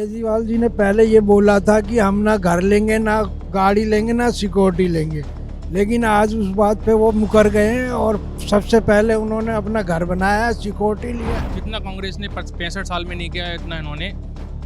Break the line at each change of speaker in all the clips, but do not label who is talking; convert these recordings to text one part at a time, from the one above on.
केजरीवाल जी ने पहले ये बोला था कि हम ना घर लेंगे, ना गाड़ी लेंगे, ना सिक्योरिटी लेंगे, लेकिन आज उस बात पे वो मुकर गए हैं और सबसे पहले उन्होंने अपना घर बनाया, सिक्योरिटी लिया।
जितना कांग्रेस ने 65 साल में नहीं किया है, इतना इन्होंने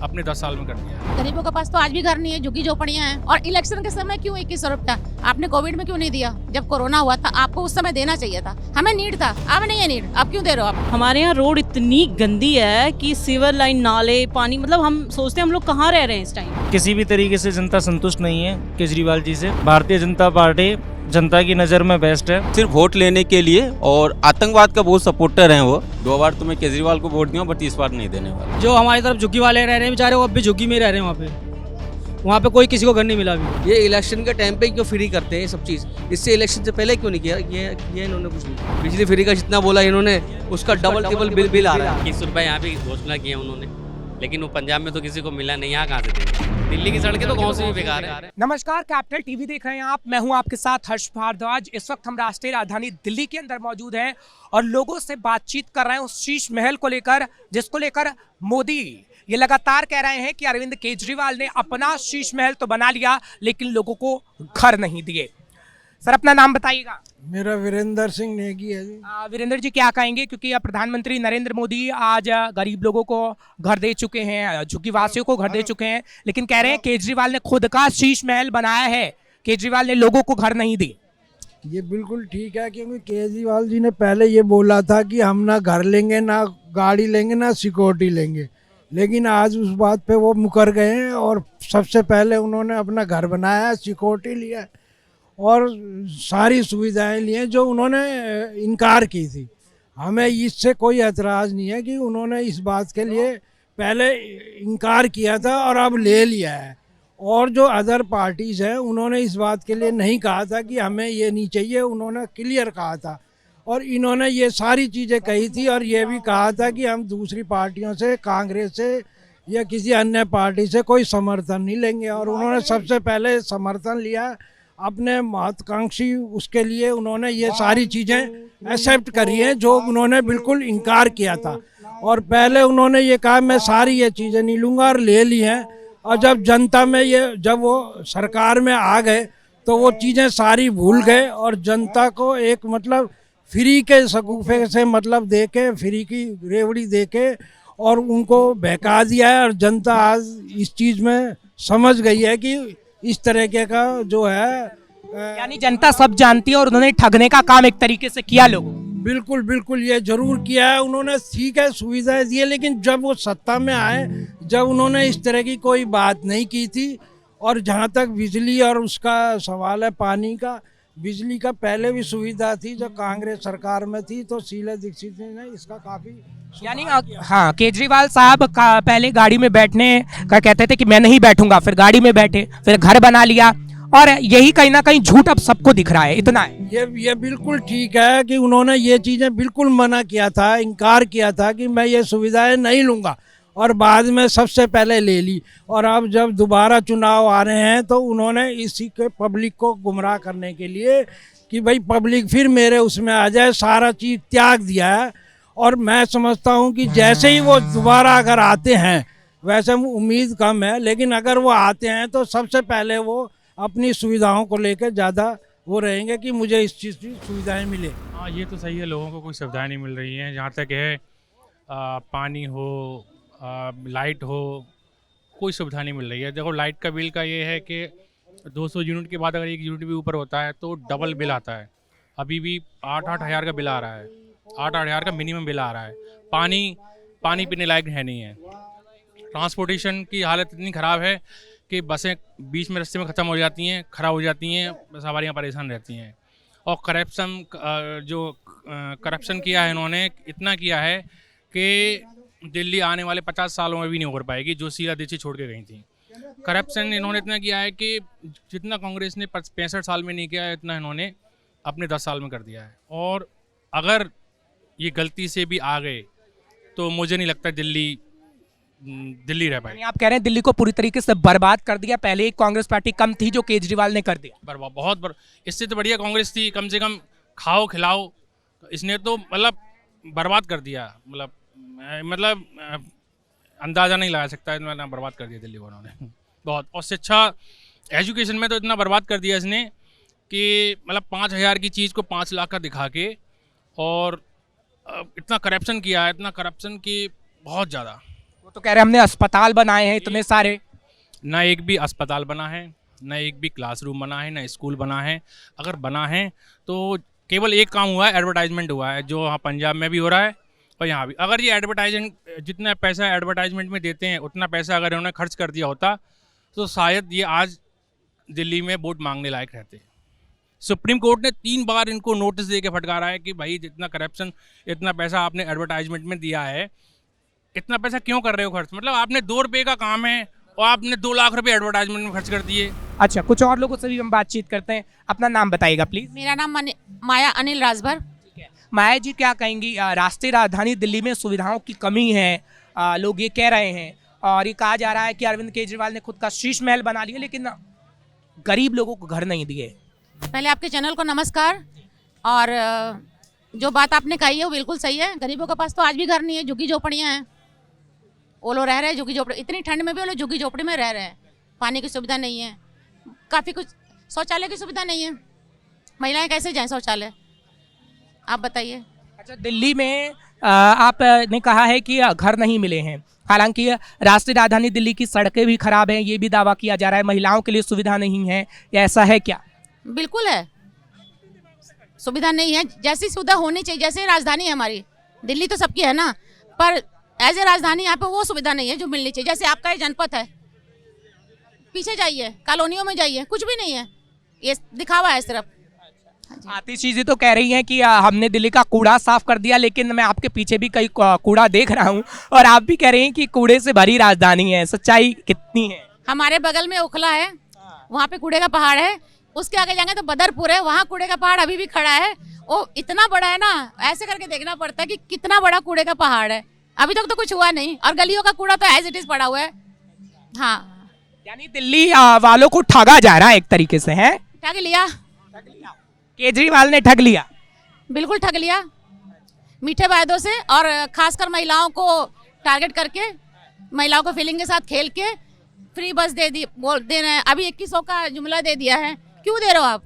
अपने 10 साल में कर दिया।
गरीबों के पास तो आज भी घर नहीं है, झुग्गी झोपड़ियां हैं। और इलेक्शन के समय क्यों 21 रुपया आपने कोविड में क्यों नहीं दिया? जब कोरोना हुआ था आपको उस समय देना चाहिए था, हमें नीड था, अब नहीं है नीड, अब क्यों दे रहे हो आप?
हमारे यहाँ रोड इतनी गंदी है कि सीवर लाइन, नाले, पानी, मतलब हम सोचते हैं हम लोग कहाँ रह रहे हैं इस टाइम।
किसी भी तरीके से जनता संतुष्ट नहीं है केजरीवाल जी से। भारतीय जनता पार्टी जनता की नज़र में बेस्ट है।
सिर्फ वोट लेने के लिए, और आतंकवाद का बहुत सपोर्टर हैं वो। 2 बार तो मैं केजरीवाल को वोट दिया, बट इस बार नहीं देने वाला।
जो हमारी तरफ झुग्गी वाले रह रहे हैं बेचारे, वो अब भी झुग्गी में रह रहे हैं। वहाँ पे कोई किसी को घर नहीं मिला अभी।
ये इलेक्शन के टाइम पे क्यों फ्री करते हैं ये सब चीज़? इससे इलेक्शन से पहले क्यों नहीं किया? ये इन्होंने कुछ नहीं। बिजली फ्री का जितना बोला इन्होंने, उसका डबल ट्रिपल बिल आ रहा है।
21 रुपये यहाँ भी घोषणा की है उन्होंने, लेकिन वो पंजाब में तो किसी को मिला नहीं। यहाँ कहाँ से देंगे? दिल्ली की सड़कें तो गाँव से भी बेकार है।
नमस्कार, कैपिटल टीवी देख रहे हैं आप। मैं हूं आपके साथ हर्ष भारद्वाज। इस वक्त हम राष्ट्रीय राजधानी दिल्ली के अंदर मौजूद हैं और लोगों से बातचीत कर रहे हैं उस शीश महल को लेकर, जिसको लेकर मोदी ये लगातार कह रहे हैं कि अरविंद केजरीवाल ने अपना शीश महल तो बना लिया, लेकिन लोगों को घर नहीं दिए। सर, अपना नाम बताइएगा।
मेरा वीरेंद्र सिंह नेगी है जी।
वीरेंद्र जी, क्या कहेंगे, क्योंकि प्रधानमंत्री नरेंद्र मोदी आज गरीब लोगों को घर दे चुके हैं, झुग्गी वासियों को घर दे चुके हैं, लेकिन कह रहे हैं केजरीवाल ने खुद का शीश महल बनाया है, केजरीवाल ने लोगों को घर नहीं दी।
ये बिल्कुल ठीक है, क्योंकि केजरीवाल जी ने पहले ये बोला था कि हम ना घर लेंगे, ना गाड़ी लेंगे, ना सिक्योरिटी लेंगे, लेकिन आज उस बात पे वो मुकर गए हैं और सबसे पहले उन्होंने अपना घर बनाया, सिक्योरिटी लिया और सारी सुविधाएं ली हैं जो उन्होंने इनकार की थी। हमें इससे कोई एतराज़ नहीं है कि उन्होंने इस बात के लिए पहले इनकार किया था और अब ले लिया है। और जो अदर पार्टीज़ हैं उन्होंने इस बात के लिए नहीं कहा था कि हमें ये नहीं चाहिए, उन्होंने क्लियर कहा था। और इन्होंने ये सारी चीज़ें कही थी और ये भी कहा था कि हम दूसरी पार्टियों से, कांग्रेस से या किसी अन्य पार्टी से कोई समर्थन नहीं लेंगे। और उन्होंने सबसे पहले समर्थन लिया अपने महत्वाकांक्षी, उसके लिए उन्होंने ये सारी चीज़ें एक्सेप्ट करी हैं जो उन्होंने बिल्कुल इनकार किया था। और पहले उन्होंने ये कहा मैं सारी ये चीज़ें नहीं लूँगा, और ले ली हैं। और जब जनता में जब वो सरकार में आ गए तो वो चीज़ें सारी भूल गए और जनता को एक मतलब फ्री के शगुफे से मतलब दे के, फ्री की रेवड़ी दे के और उनको बहका दिया है। और जनता आज इस चीज़ में समझ गई है कि इस तरीके का जो है,
यानी जनता सब जानती है और उन्होंने ठगने का काम एक तरीके से किया लोगों।
बिल्कुल बिल्कुल ये जरूर किया है उन्होंने। ठीक है, सुविधाएं दी है, लेकिन जब वो सत्ता में आए, जब उन्होंने इस तरह की कोई बात नहीं की थी। और जहाँ तक बिजली और उसका सवाल है, पानी का, बिजली का पहले भी सुविधा थी जब कांग्रेस सरकार में थी, तो शीला दीक्षित ने इसका काफ़ी,
यानी हाँ, केजरीवाल साहब का पहले गाड़ी में बैठने का कहते थे कि मैं नहीं बैठूंगा, फिर गाड़ी में बैठे, फिर घर बना लिया, और यही कहीं ना कहीं झूठ अब सबको दिख रहा है। इतना है,
ये बिल्कुल ठीक है कि उन्होंने ये चीज़ें बिल्कुल मना किया था, इनकार किया था कि मैं ये सुविधाएं नहीं लूँगा, और बाद में सबसे पहले ले ली। और अब जब दोबारा चुनाव आ रहे हैं तो उन्होंने इसी के पब्लिक को गुमराह करने के लिए कि भाई पब्लिक फिर मेरे उसमें आ जाए, सारा चीज़ त्याग दिया है। और मैं समझता हूं कि जैसे ही वो दोबारा अगर आते हैं, वैसे उम्मीद कम है, लेकिन अगर वो आते हैं तो सबसे पहले वो अपनी सुविधाओं को लेकर ज़्यादा वो रहेंगे कि मुझे इस चीज़ की सुविधाएँ मिले।
हाँ, ये तो सही है, लोगों को कोई सुविधाएं नहीं मिल रही हैं। जहाँ तक है पानी हो, लाइट हो, कोई सुविधा नहीं मिल रही है। देखो, लाइट का बिल का ये है कि 200 यूनिट के बाद अगर 1 यूनिट भी ऊपर होता है तो डबल बिल आता है। अभी भी 8-8 हज़ार का बिल आ रहा है, 8-8 हज़ार का मिनिमम बिल आ रहा है। पानी पीने लायक है नहीं है। ट्रांसपोर्टेशन की हालत इतनी ख़राब है कि बसें बीच में रास्ते में ख़त्म हो जाती हैं, ख़राब हो जाती हैं, सवारियाँ परेशान रहती हैं। और करप्शन किया है इन्होंने, इतना किया है कि दिल्ली आने वाले 50 सालों में भी नहीं हो पाएगी, जो शीला दीक्षित छोड़ के गई थी। करप्शन इन्होंने इतना किया है कि जितना कांग्रेस ने 65 साल में नहीं किया है, इतना इन्होंने अपने 10 साल में कर दिया है। और अगर ये गलती से भी आ गए तो मुझे नहीं लगता दिल्ली रह पाएगी।
आप कह रहे हैं दिल्ली को पूरी तरीके से बर्बाद कर दिया। पहले एक कांग्रेस पार्टी कम थी जो केजरीवाल ने कर दिया
बर्बाद। इससे तो बढ़िया कांग्रेस थी, कम से कम खाओ खिलाओ। इसने तो मतलब बर्बाद कर दिया। मतलब अंदाज़ा नहीं लगा सकता, इतना बर्बाद कर दिया दिल्ली को उन्होंने बहुत। और शिक्षा एजुकेशन में तो इतना बर्बाद कर दिया इसने कि मतलब 5,000 की चीज़ को 5 लाख का दिखा के, और इतना करप्शन किया है, इतना करप्शन की बहुत ज़्यादा।
वो तो कह रहे हमने अस्पताल बनाए हैं इतने सारे,
ना एक भी अस्पताल बना है, ना एक भी क्लासरूम बना है, ना स्कूल बना है। अगर बना है तो केवल एक काम हुआ है, एडवर्टाइजमेंट हुआ है, जो वहाँ पंजाब में भी हो रहा है और यहाँ भी। अगर ये एडवर्टाइजमेंट, जितना पैसा एडवर्टाइजमेंट में देते हैं उतना पैसा अगर इन्होंने खर्च कर दिया होता तो शायद ये आज दिल्ली में वोट मांगने लायक रहते। सुप्रीम कोर्ट ने 3 बार इनको नोटिस दे के फटकारा है कि भाई जितना करप्शन, इतना पैसा आपने एडवर्टाइजमेंट में दिया है, इतना पैसा क्यों कर रहे हो खर्च? मतलब आपने 2 रुपये का काम है और आपने 2 लाख रुपए एडवर्टाइजमेंट में खर्च कर दिए।
अच्छा, कुछ और लोगों से भी हम बातचीत करते हैं। अपना नाम बताइएगा प्लीज।
मेरा नाम माया अनिल राजभर।
माया जी, क्या कहेंगी? राष्ट्रीय राजधानी दिल्ली में सुविधाओं की कमी है, लोग ये कह रहे हैं, और ये कहा जा रहा है कि अरविंद केजरीवाल ने खुद का शीश महल बना लिया, लेकिन गरीब लोगों को घर नहीं दिए।
पहले आपके चैनल को नमस्कार। और जो बात आपने कही है वो बिल्कुल सही है। गरीबों के पास तो आज भी घर नहीं है, झुग्गी झोपड़ियाँ हैं, वो लोग रह रहे हैं झुग्गी झोपड़ी। इतनी ठंड में भी वो लोग झुग्गी झोपड़ी में रह रहे हैं। पानी की सुविधा नहीं है, काफ़ी कुछ, शौचालय की सुविधा नहीं है। महिलाएं कैसे जाएं शौचालय, आप बताइए।
अच्छा, दिल्ली में आपने कहा है कि घर नहीं मिले हैं, हालांकि राष्ट्रीय राजधानी दिल्ली की सड़कें भी खराब हैं, ये भी दावा किया जा रहा है। महिलाओं के लिए सुविधा नहीं है, या ऐसा है क्या?
बिल्कुल है, सुविधा नहीं है। जैसी सुविधा होनी चाहिए, जैसे राजधानी है हमारी दिल्ली तो सबकी है ना, पर एज ए राजधानी यहाँ पे वो सुविधा नहीं है जो मिलनी चाहिए। जैसे आपका ये जनपद है, पीछे जाइए, कॉलोनियों में जाइए, कुछ भी नहीं है, ये दिखावा है सिर्फ।
आतिशी जी तो कह रही हैं कि हमने दिल्ली का कूड़ा साफ कर दिया, लेकिन मैं आपके पीछे भी कई कूड़ा देख रहा हूँ, और आप भी कह रही हैं कि कूड़े से भरी राजधानी है। सच्चाई कितनी है?
हमारे बगल में ओखला है, वहाँ पे कूड़े का पहाड़ है। उसके आगे जाएंगे तो बदरपुर है, वहाँ कूड़े का पहाड़ अभी भी खड़ा है। वो इतना बड़ा है ना, ऐसे करके देखना पड़ता है कि कितना बड़ा कूड़े का पहाड़ है। अभी तक तो कुछ हुआ नहीं, और गलियों का कूड़ा तो एज इट इज पड़ा हुआ है। हाँ,
यानी दिल्ली वालों को ठगा जा रहा है एक तरीके से, है?
ठग लिया,
केजरीवाल ने ठग लिया,
बिल्कुल ठग लिया, मीठे वायदों से, और खासकर महिलाओं को टारगेट करके, महिलाओं को फीलिंग के साथ खेल के फ्री बस दे रहे हैं। अभी 2100 का जुमला दे दिया है। क्यों दे रहे हो आप,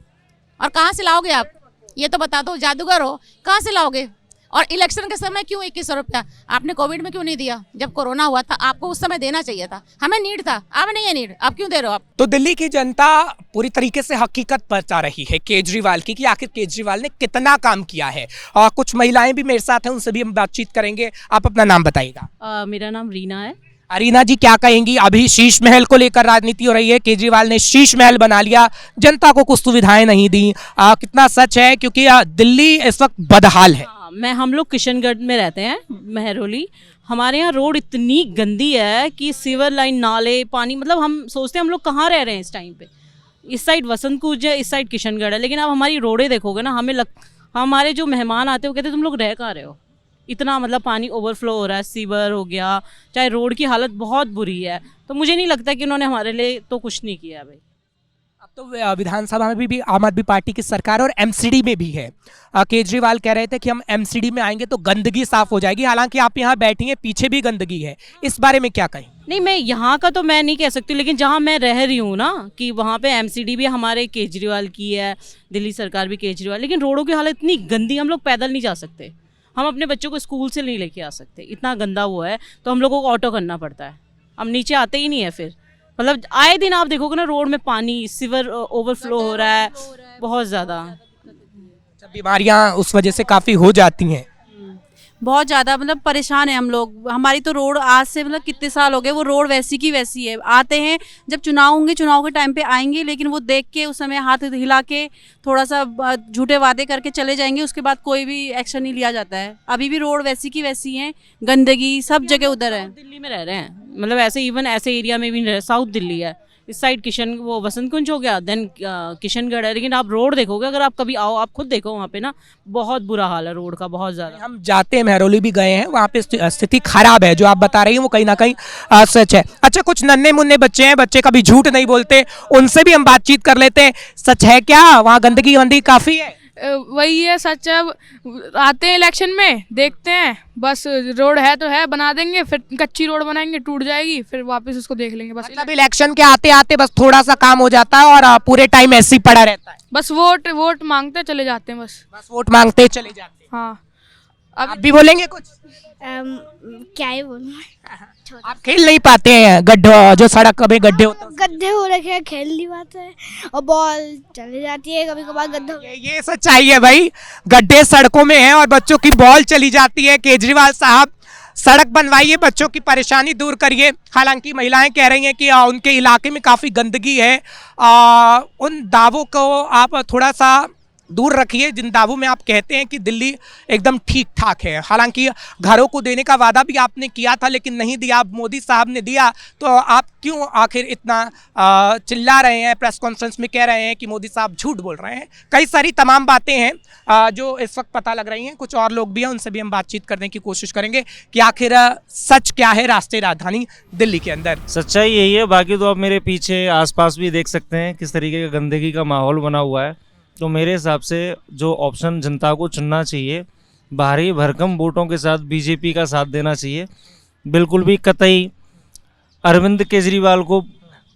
और कहाँ से लाओगे आप? ये तो बता दो, जादूगर हो, कहाँ से लाओगे? और इलेक्शन के समय क्यों 2100 रुपया? आपने कोविड में क्यों नहीं दिया? जब कोरोना हुआ था आपको उस समय देना चाहिए था, हमें नीड था, अब नहीं है नीड, अब क्यों दे रहे हो आप?
तो दिल्ली की जनता पूरी तरीके से हकीकत बता रही है केजरीवाल की, कि आखिर केजरीवाल ने कितना काम किया है। और कुछ महिलाएं भी मेरे साथ हैं, उनसे भी हम बातचीत करेंगे। आप अपना नाम बताइएगा।
मेरा नाम रीना है।
अरीना जी, क्या कहेंगी? अभी शीश महल को लेकर राजनीति हो रही है, केजरीवाल ने शीश महल बना लिया, जनता को कुछ सुविधाएं नहीं दी। कितना सच है? क्योंकि दिल्ली इस वक्त बदहाल है।
हम लोग किशनगढ़ में रहते हैं, महरौली। हमारे यहाँ रोड इतनी गंदी है कि सीवर लाइन, नाले, पानी, मतलब हम सोचते हैं हम लोग कहाँ रह रहे हैं इस टाइम पे। इस साइड वसंत कुंज है, इस साइड किशनगढ़ है, लेकिन आप हमारी रोडें देखोगे ना, हमारे जो मेहमान आते हैं वो कहते हैं तुम लोग रह कहाँ रहे हो, इतना मतलब पानी ओवरफ्लो हो रहा है, सीवर हो गया, चाहे रोड की हालत बहुत बुरी है। तो मुझे नहीं लगता कि उन्होंने हमारे लिए तो कुछ नहीं किया भाई।
अब तो विधानसभा में भी आम आदमी पार्टी की सरकार, और एमसीडी में भी है। केजरीवाल कह रहे थे कि हम एमसीडी में आएंगे तो गंदगी साफ हो जाएगी, हालांकि आप यहाँ बैठी हैं, पीछे भी गंदगी है। इस बारे में क्या कहें?
नहीं, मैं यहाँ का तो मैं नहीं कह सकती, लेकिन जहाँ मैं रह रही हूँ ना, कि वहाँ पे एमसीडी भी हमारे केजरीवाल की है, दिल्ली सरकार भी केजरीवाल, लेकिन रोडों की हालत इतनी गंदी, हम लोग पैदल नहीं जा सकते, हम अपने बच्चों को स्कूल से नहीं लेके आ सकते, इतना गंदा वो है। तो हम लोगों को ऑटो करना पड़ता है, हम नीचे आते ही नहीं है। फिर मतलब आए दिन आप देखोगे ना, रोड में पानी, सीवर ओवरफ्लो हो रहा है बहुत ज़्यादा।
बीमारियां उस वजह से काफ़ी हो जाती हैं,
बहुत ज़्यादा, मतलब परेशान है हम लोग। हमारी तो रोड आज से मतलब कितने साल हो गए, वो रोड वैसी की वैसी है। आते हैं जब चुनाव होंगे, चुनाव के टाइम पे आएंगे, लेकिन वो देख के उस समय हाथ हिला के थोड़ा सा झूठे वादे करके चले जाएंगे, उसके बाद कोई भी एक्शन नहीं लिया जाता है। अभी भी रोड वैसी की वैसी हैं, गंदगी सब जगह उधर है।
दिल्ली में रह रहे हैं, मतलब ऐसे इवन ऐसे एरिया में भी नहीं रह, साउथ दिल्ली है, इस साइड वो वसंत कुंज हो गया, देन किशनगढ़ है। लेकिन आप रोड देखोगे, अगर आप कभी आओ, आप खुद देखो वहाँ पे ना, बहुत बुरा हाल है रोड का, बहुत ज़्यादा।
हम जाते हैं, महरौली भी गए हैं, वहाँ पे स्थिति खराब है। जो आप बता रही हैं वो कहीं ना कहीं सच है। अच्छा, कुछ नन्हे मुन्ने बच्चे हैं, बच्चे कभी झूठ नहीं बोलते, उनसे भी हम बातचीत कर लेते हैं। सच है क्या वहाँ गंदगी काफ़ी है?
वही है सच है। आते हैं इलेक्शन में, देखते हैं बस रोड है तो है, बना देंगे, फिर कच्ची रोड बनाएंगे, टूट जाएगी, फिर वापस उसको देख लेंगे। बस
मतलब इलेक्शन के आते आते बस थोड़ा सा काम हो जाता है और पूरे टाइम ऐसे ही पड़ा रहता है।
बस वोट मांगते चले जाते हैं। बस
वोट मांगते चले जाते हैं।
हाँ,
आप भी बोलेंगे कुछ?
क्या ही बोलूं,
आप खेल नहीं पाते हैं गड्ढे, जो सड़क में गड्ढे होते हैं?
गड्ढे हो रखे हैं, खेल नहीं पाते हैं और बॉल चली जाती है कभी कभार गड्ढों।
ये सच्चाई है भाई, गड्ढे सड़कों में हैं और बच्चों की बॉल चली जाती है। केजरीवाल साहब सड़क बनवाइए, बच्चों की परेशानी दूर करिए। हालांकि महिलाएं कह रही हैं कि उनके इलाके में काफ़ी गंदगी है। उन दावों को आप थोड़ा सा दूर रखिए जिन दावों में आप कहते हैं कि दिल्ली एकदम ठीक ठाक है। हालांकि घरों को देने का वादा भी आपने किया था लेकिन नहीं दिया, मोदी साहब ने दिया। तो आप क्यों आखिर इतना चिल्ला रहे हैं, प्रेस कॉन्फ्रेंस में कह रहे हैं कि मोदी साहब झूठ बोल रहे हैं? कई सारी तमाम बातें हैं जो इस वक्त पता लग रही हैं। कुछ और लोग भी हैं, उनसे भी हम बातचीत करने की कोशिश करेंगे कि आखिर सच क्या है राष्ट्रीय राजधानी दिल्ली के अंदर।
सच्चाई यही है। बाकी तो आप मेरे पीछे आसपास भी देख सकते हैं किस तरीके का गंदगी का माहौल बना हुआ है। तो मेरे हिसाब से जो ऑप्शन जनता को चुनना चाहिए, भारी भरकम वोटों के साथ बीजेपी का साथ देना चाहिए। बिल्कुल भी कतई अरविंद केजरीवाल को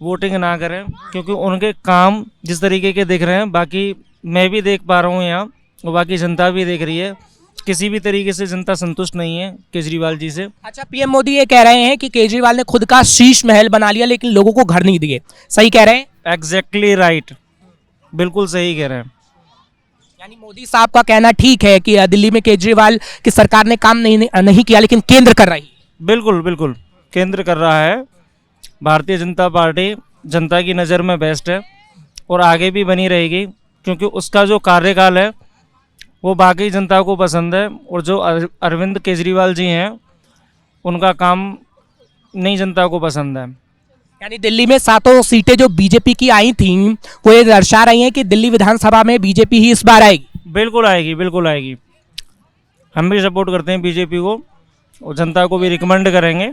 वोटिंग ना करें, क्योंकि उनके काम जिस तरीके के दिख रहे हैं, बाकी मैं भी देख पा रहा हूँ यहाँ और बाकी जनता भी देख रही है, किसी भी तरीके से जनता संतुष्ट नहीं है केजरीवाल जी से।
अच्छा, पीएम मोदी ये कह रहे हैं कि केजरीवाल ने खुद का शीश महल बना लिया लेकिन लोगों को घर नहीं दिए। सही कह रहे हैं?
एग्जैक्टली राइट, बिल्कुल सही कह रहे हैं।
यानी मोदी साहब का कहना ठीक है कि दिल्ली में केजरीवाल की सरकार ने काम नहीं किया लेकिन केंद्र कर रही।
बिल्कुल बिल्कुल केंद्र कर रहा है। भारतीय जनता पार्टी जनता की नज़र में बेस्ट है और आगे भी बनी रहेगी, क्योंकि उसका जो कार्यकाल है वो बाकी जनता को पसंद है। और जो अरविंद केजरीवाल जी हैं उनका काम नहीं जनता को पसंद है।
यानी दिल्ली में 7 सीटें जो बीजेपी की आई थी वो ये दर्शा रही हैं कि दिल्ली विधानसभा में बीजेपी ही इस बार आएगी।
बिल्कुल आएगी, बिल्कुल आएगी। हम भी सपोर्ट करते हैं बीजेपी को और जनता को भी रिकमेंड करेंगे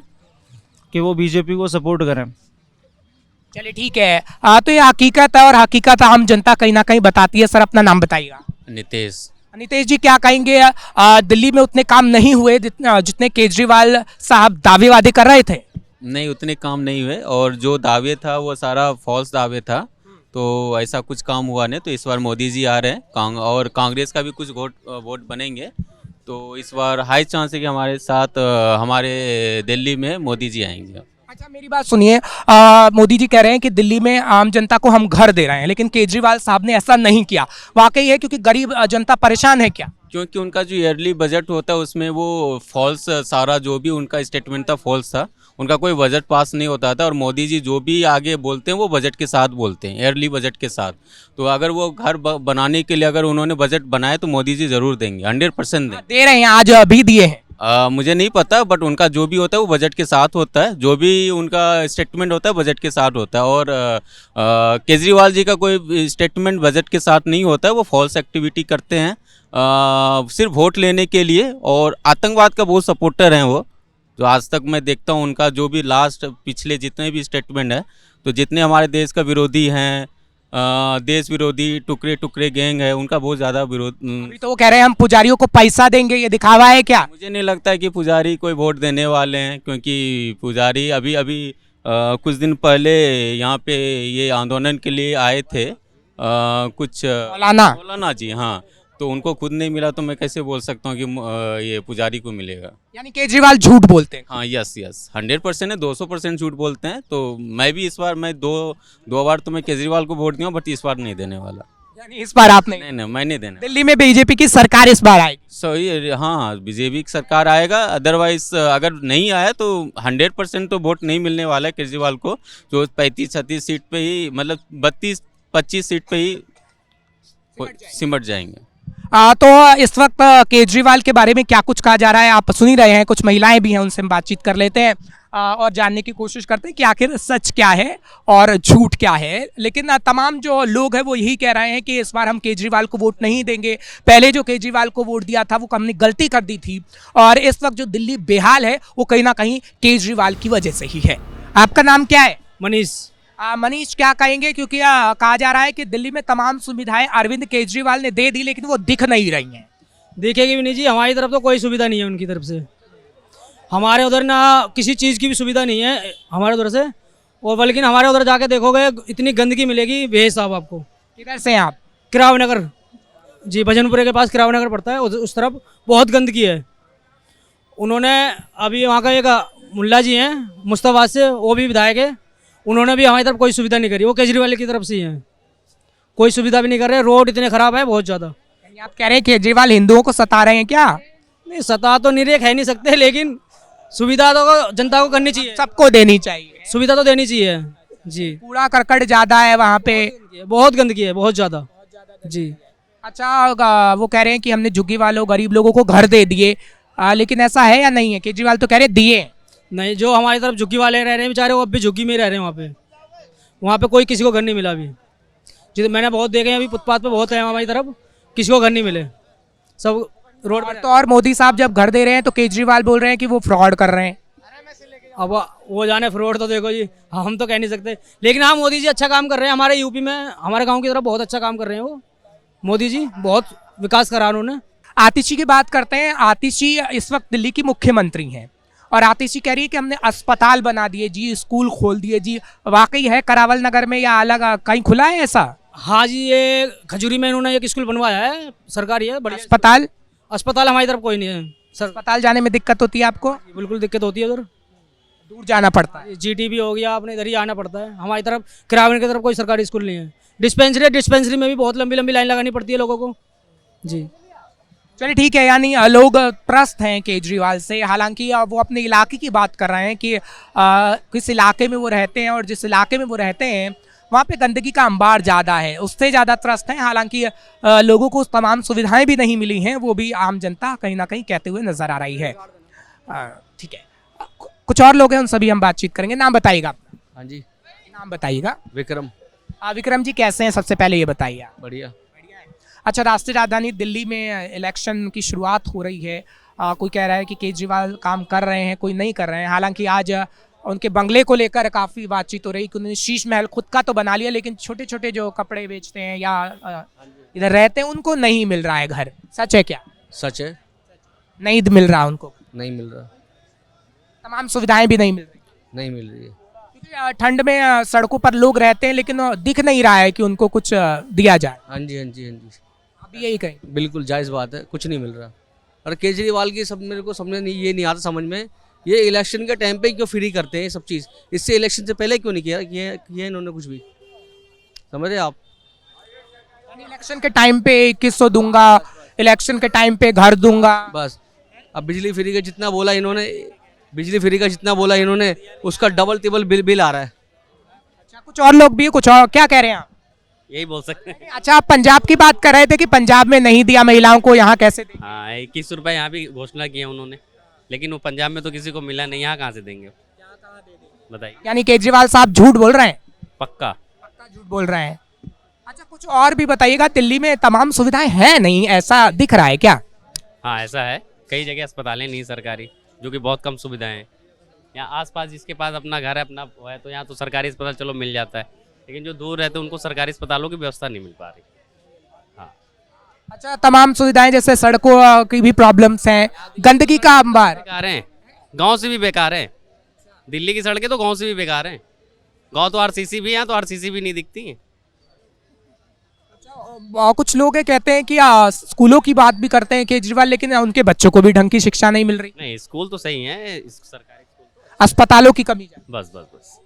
कि वो बीजेपी को सपोर्ट करें।
चलिए ठीक है। तो ये हकीकत है और हकीकत आम जनता कहीं ना कहीं बताती है। सर अपना नाम बताइएगा। नितेश जी, क्या कहेंगे? दिल्ली में उतने काम नहीं हुए जितने केजरीवाल साहब दावे वादे कर रहे थे?
नहीं, उतने काम नहीं हुए और जो दावे था वो सारा फॉल्स दावे था। तो ऐसा कुछ काम हुआ नहीं। तो इस बार मोदी जी आ रहे हैं और कांग्रेस का भी कुछ वोट बनेंगे। तो इस बार हाई चांस है कि हमारे साथ हमारे दिल्ली में मोदी जी आएंगे।
अच्छा, मेरी बात सुनिए। मोदी जी कह रहे हैं कि दिल्ली में आम जनता को हम घर दे रहे हैं, लेकिन केजरीवाल साहब ने ऐसा नहीं किया। वाकई है क्योंकि गरीब जनता परेशान है क्या?
क्योंकि उनका जो ईयरली बजट होता है उसमें वो फॉल्स, सारा जो भी उनका स्टेटमेंट था फॉल्स था। उनका कोई बजट पास नहीं होता था और मोदी जी जो भी आगे बोलते हैं वो बजट के साथ बोलते हैं, ईयरली बजट के साथ। तो अगर वो घर बनाने के लिए अगर उन्होंने बजट बनाया तो मोदी जी ज़रूर देंगे, 100%
दे रहे हैं। आज अभी दिए हैं?
मुझे नहीं पता, बट उनका जो भी होता है वो बजट के साथ होता है। जो भी उनका स्टेटमेंट होता है बजट के साथ होता है। और केजरीवाल जी का कोई स्टेटमेंट बजट के साथ नहीं होता है। वो फॉल्स एक्टिविटी करते हैं सिर्फ वोट लेने के लिए। और आतंकवाद का बहुत सपोर्टर हैं वो। जो आज तक मैं देखता हूँ उनका जो भी लास्ट पिछले जितने भी स्टेटमेंट है, तो जितने हमारे देश का विरोधी हैं, देश विरोधी टुकड़े टुकड़े गैंग है, उनका बहुत ज़्यादा विरोध।
अभी तो वो कह रहे हैं हम पुजारियों को पैसा देंगे, ये दिखावा है क्या?
मुझे नहीं लगता है कि पुजारी कोई वोट देने वाले हैं, क्योंकि पुजारी अभी कुछ दिन पहले यहाँ पे ये आंदोलन के लिए आए थे कुछ मौलाना जी। हाँ, तो उनको खुद नहीं मिला तो मैं कैसे बोल सकता हूँ कि ये पुजारी को मिलेगा?
यानी केजरीवाल झूठ बोलते हैं।
हाँ, यस 100% है, 200% झूठ बोलते हैं। तो मैं भी इस बार मैं दो बार तो मैं केजरीवाल को वोट दिया, बट इस बार नहीं देने वाला।
यानी इस बार आप नहीं?
नहीं, मैं नहीं देने।
दिल्ली में बीजेपी की सरकार इस बार आएगी?
सही, हाँ, बीजेपी की सरकार आएगा। अदरवाइज अगर नहीं आया तो 100% तो वोट नहीं मिलने वाला है केजरीवाल को। जो 35-36 सीट पे ही, मतलब 32-25 सीट पे ही सिमट जाएंगे।
तो इस वक्त केजरीवाल के बारे में क्या कुछ कहा जा रहा है आप सुन ही रहे हैं। कुछ महिलाएं भी हैं, उनसे हम बातचीत कर लेते हैं और जानने की कोशिश करते हैं कि आखिर सच क्या है और झूठ क्या है। लेकिन तमाम जो लोग हैं वो यही कह रहे हैं कि इस बार हम केजरीवाल को वोट नहीं देंगे। पहले जो केजरीवाल को वोट दिया था वो हमने गलती कर दी थी और इस वक्त जो दिल्ली बेहाल है वो कहीं ना कहीं केजरीवाल की वजह से ही है। आपका नाम क्या है?
मनीष।
मनीष क्या कहेंगे, क्योंकि कहा जा रहा है कि दिल्ली में तमाम सुविधाएं अरविंद केजरीवाल ने दे दी लेकिन वो दिख नहीं रही हैं।
देखेगी भी नहीं जी, हमारी तरफ तो कोई सुविधा नहीं है उनकी तरफ से। हमारे उधर ना किसी चीज़ की भी सुविधा नहीं है हमारे उधर से, और बल्कि हमारे उधर जाके देखोगे इतनी गंदगी मिलेगी बेहिसाब आपको।
किधर से हैं आप?
किराव नगर जी, भजनपुरे के पास किराव नगर पड़ता है, उस तरफ बहुत गंदगी है। उन्होंने अभी वहाँ का एक मुल्ला जी हैं मुस्तफाबाद से, वो भी विधायक है, उन्होंने भी हमारी तरफ कोई सुविधा नहीं करी। वो केजरीवाल की तरफ से ही हैं, कोई सुविधा भी नहीं कर रहे। रोड इतने ख़राब है बहुत ज़्यादा।
आप कह रहे हैं केजरीवाल हिंदुओं को सता रहे हैं क्या?
नहीं, सता तो निरेख है नहीं सकते, लेकिन सुविधा तो जनता को करनी चाहिए,
सबको देनी चाहिए,
सुविधा तो देनी चाहिए जी।
कूड़ा करकट ज़्यादा है वहाँ पे,
बहुत गंदगी है, बहुत ज़्यादा जी।
अच्छा, वो कह रहे हैं कि हमने झुग्गी वालों गरीब लोगों को घर दे दिए, लेकिन ऐसा है या नहीं है? केजरीवाल तो कह रहे दिए
नहीं। जो हमारी तरफ झुग्गी वाले रह रहे हैं बेचारे, वो अब भी झुग्गी में रह रहे हैं। वहाँ पे कोई किसी को घर नहीं मिला अभी जी। मैंने बहुत देखे हैं, अभी फुटपाथ पे बहुत है हमारी तरफ, किसी को घर नहीं मिले, सब रोड पर।
तो और मोदी साहब जब घर दे रहे हैं तो केजरीवाल बोल रहे हैं कि वो फ्रॉड कर रहे हैं।
अब वो जाने फ्रॉड तो देखो जी, हम तो कह नहीं सकते, लेकिन हाँ मोदी जी अच्छा काम कर रहे हैं। हमारे यूपी में, हमारे गाँव की तरफ बहुत अच्छा काम कर रहे हैं वो मोदी जी, बहुत विकास करा उन्होंने।
आतिशी की बात करते हैं। आतिशी इस वक्त दिल्ली की मुख्यमंत्री हैं और आतिशी कह रही है कि हमने अस्पताल बना दिए जी, स्कूल खोल दिए जी। वाकई है करावल नगर में या अलग कहीं खुला है ऐसा?
हाँ जी, ये खजूरी में इन्होंने एक स्कूल बनवाया है, सरकारी है, बढ़िया। अस्पताल हमारी तरफ कोई नहीं है सर।
अस्पताल जाने में दिक्कत होती है आपको?
बिल्कुल दिक्कत होती है, उधर
दूर जाना पड़ता है।
जीटीबी हो गया, आपने इधर ही आना पड़ता है। हमारी तरफ किरावन की तरफ कोई सरकारी स्कूल नहीं है। डिस्पेंसरी में भी बहुत लंबी लंबी लाइन लगानी पड़ती है लोगों को जी।
चलिए ठीक है, यानी लोग त्रस्त हैं केजरीवाल से। हालांकि वो अपने इलाके की बात कर रहे हैं कि किस इलाके में वो रहते हैं, और जिस इलाके में वो रहते हैं वहाँ पे गंदगी का अंबार ज़्यादा है, उससे ज़्यादा त्रस्त हैं। हालांकि लोगों को तमाम सुविधाएं भी नहीं मिली हैं, वो भी आम जनता कहीं ना कहीं कहते हुए नजर आ रही है। ठीक है, कुछ और लोग हैं, उन सभी हम बातचीत करेंगे। नाम बताइएगा।
हाँ जी,
नाम बताइएगा।
विक्रम।
विक्रम जी कैसे हैं, सबसे पहले ये बताइए आप।
बढ़िया।
अच्छा, राष्ट्रीय राजधानी दिल्ली में इलेक्शन की शुरुआत हो रही है। कोई कह रहा है कि केजरीवाल काम कर रहे हैं, कोई नहीं कर रहे हैं। हालांकि आज उनके बंगले को लेकर काफ़ी बातचीत हो रही कि उन्होंने शीश महल खुद का तो बना लिया, लेकिन छोटे छोटे जो कपड़े बेचते हैं या इधर रहते हैं उनको नहीं मिल रहा है घर। सच है क्या?
सच है,
नहीं मिल रहा उनको,
नहीं मिल रहा,
तमाम सुविधाएं भी नहीं मिल रही,
नहीं मिल रही है।
क्योंकि ठंड में सड़कों पर लोग रहते हैं लेकिन दिख नहीं रहा है कि उनको कुछ दिया जाए।
हाँ जी, हाँ जी, हाँ जी,
आप यही कहें?
बिल्कुल जायज़ बात है, कुछ नहीं मिल रहा। और केजरीवाल की सब मेरे को समझ नहीं, ये नहीं आता समझ में, ये इलेक्शन के टाइम पे क्यों फ्री करते हैं ये सब चीज़? इससे इलेक्शन से पहले क्यों नहीं किया इन्होंने कुछ भी? समझ रहे आप?
इलेक्शन के टाइम पे 2100 दूंगा, इलेक्शन के टाइम पे घर दूंगा,
बस। अब बिजली फ्री का जितना बोला इन्होंने, उसका डबल टिबल बिल आ रहा है।
अच्छा, कुछ और लोग भी, कुछ और क्या कह रहे हैं आप?
यही बोल सकते हैं।
अच्छा, आप पंजाब की बात कर रहे थे कि पंजाब में नहीं दिया महिलाओं को, यहाँ कैसे देंगे?
हाँ, 21 रुपये यहाँ भी घोषणा की है उन्होंने, लेकिन वो पंजाब में तो किसी को मिला नहीं, यहाँ कहाँ से देंगे बताइए?
यानी केजरीवाल साहब झूठ बोल रहे हैं?
पक्का
झूठ बोल रहे हैं। अच्छा, कुछ और भी बताइएगा। दिल्ली में तमाम सुविधाएं हैं नहीं, ऐसा दिख रहा है क्या?
हाँ, ऐसा है, कई जगह अस्पतालें नहीं सरकारी, जो कि बहुत कम सुविधाएं हैं। यहाँ आसपास जिसके पास अपना घर है, अपना है, तो यहाँ तो सरकारी अस्पताल चलो मिल जाता है, लेकिन जो दूर रहते हैं उनको सरकारी अस्पतालों की व्यवस्था नहीं मिल पा रही। हाँ।
अच्छा, तमाम सुविधाएं जैसे सड़कों की भी प्रॉब्लम्स हैं, गंदगी का अंबार।
बेकार हैं, गांव से भी बेकार है। दिल्ली की सड़कें तो गांव से भी बेकार हैं। गांव तो आरसीसी भी हैं, तो आरसीसी भी नहीं दिखती हैं।
कुछ लोग कहते हैं कि स्कूलों की बात भी करते हैं केजरीवाल, लेकिन उनके बच्चों को भी ढंग की शिक्षा नहीं मिल रही।
नहीं, स्कूल तो सही है, सरकारी स्कूल।
अस्पतालों की कमी है,
बस बस बस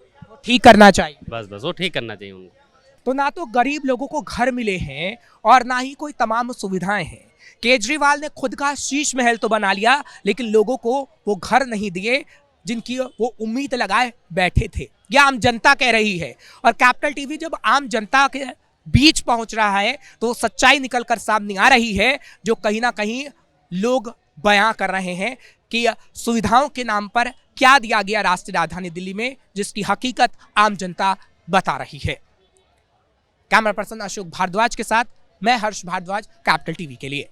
ठीक करना चाहिए।
बस बस वो ठीक करना चाहिए उनको।
तो ना तो गरीब लोगों को घर मिले हैं और ना ही कोई तमाम सुविधाएं हैं। केजरीवाल ने खुद का शीश महल तो बना लिया, लेकिन लोगों को वो घर नहीं दिए जिनकी वो उम्मीद लगाए बैठे थे। यह आम जनता कह रही है, और कैपिटल टीवी जब आम जनता के बीच पहुंच रहा है तो सच्चाई निकल कर सामने आ रही है, जो कहीं ना कहीं लोग बयां कर रहे हैं कि सुविधाओं के नाम पर क्या दिया गया राष्ट्रीय राजधानी दिल्ली में, जिसकी हकीकत आम जनता बता रही है। कैमरा पर्सन अशोक भारद्वाज के साथ मैं हर्ष भारद्वाज, कैपिटल टीवी के लिए।